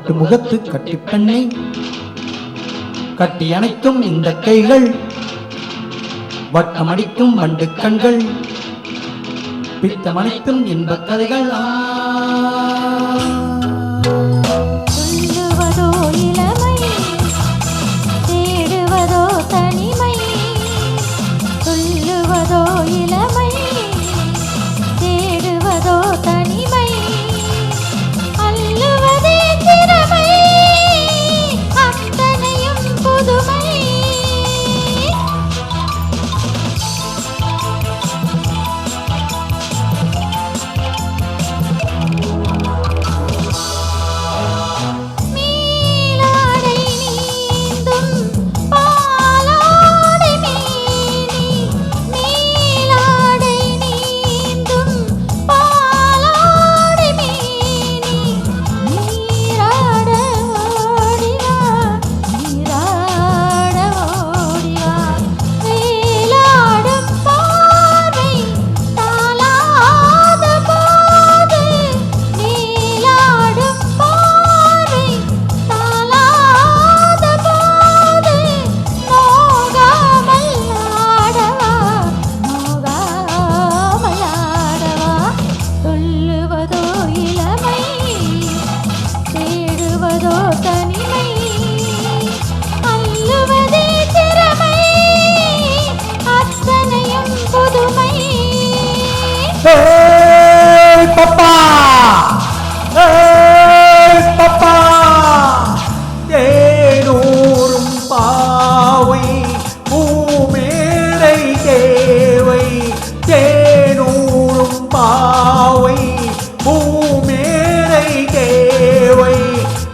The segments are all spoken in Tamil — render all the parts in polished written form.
பட்டு முகத்து கட்டி பெண்ணை கட்டி அணைக்கும் இந்த கைகள் வட்டமடிக்கும் வண்டு கண்கள் பித்தமனைத்தும் இன்பக் கதைகள். சொல்லுவதோ இளமை, தேடுவதோ தனிமை. சொல்லுவதோ இளமை, தேடுவதோ தனிமை. அள்ளுவதே திறமை, அத்தனையும் புதுமை. Hey Papa, hey Papa, தேனூரும் பாவை பூமேடை தேவை. தேனூரும் பாவை பூமேடை தேவை.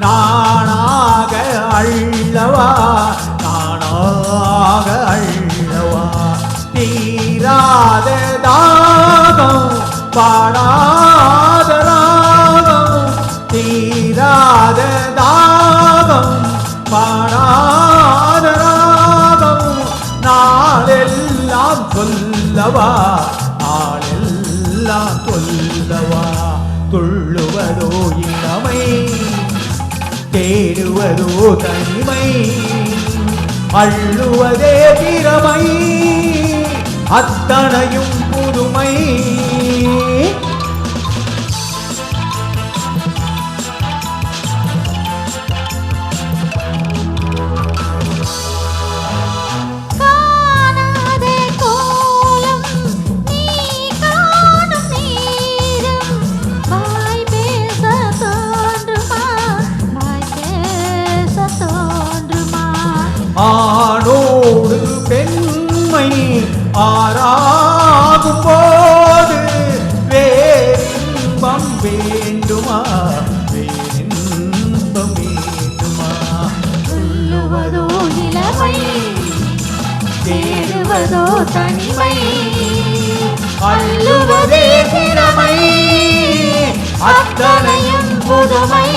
நானாக அள்ளவா, நானாக அள்ளவா. தீராத தாகம் பாடாத ராகம். தீராத தாகம் பாடாத ராகம். நாளெல்லாம் சொல்லவா, நாளெல்லாம் சொல்லவா. துள்ளுவதோ இளமை, தேடுவதோ தனிமை. அள்ளுவதே திறமை, அத்தனையும் புதுமை. ஆணோடு பெண்மை ஆறாகும் போது வேறின்பம் வேண்டுமா, வேறின்பம் வேண்டுமா. சொல்லுவதோ இளமை, தேடுவதோ தனிமை. அள்ளுவதே திறமை, அத்தனையும் புதுமை.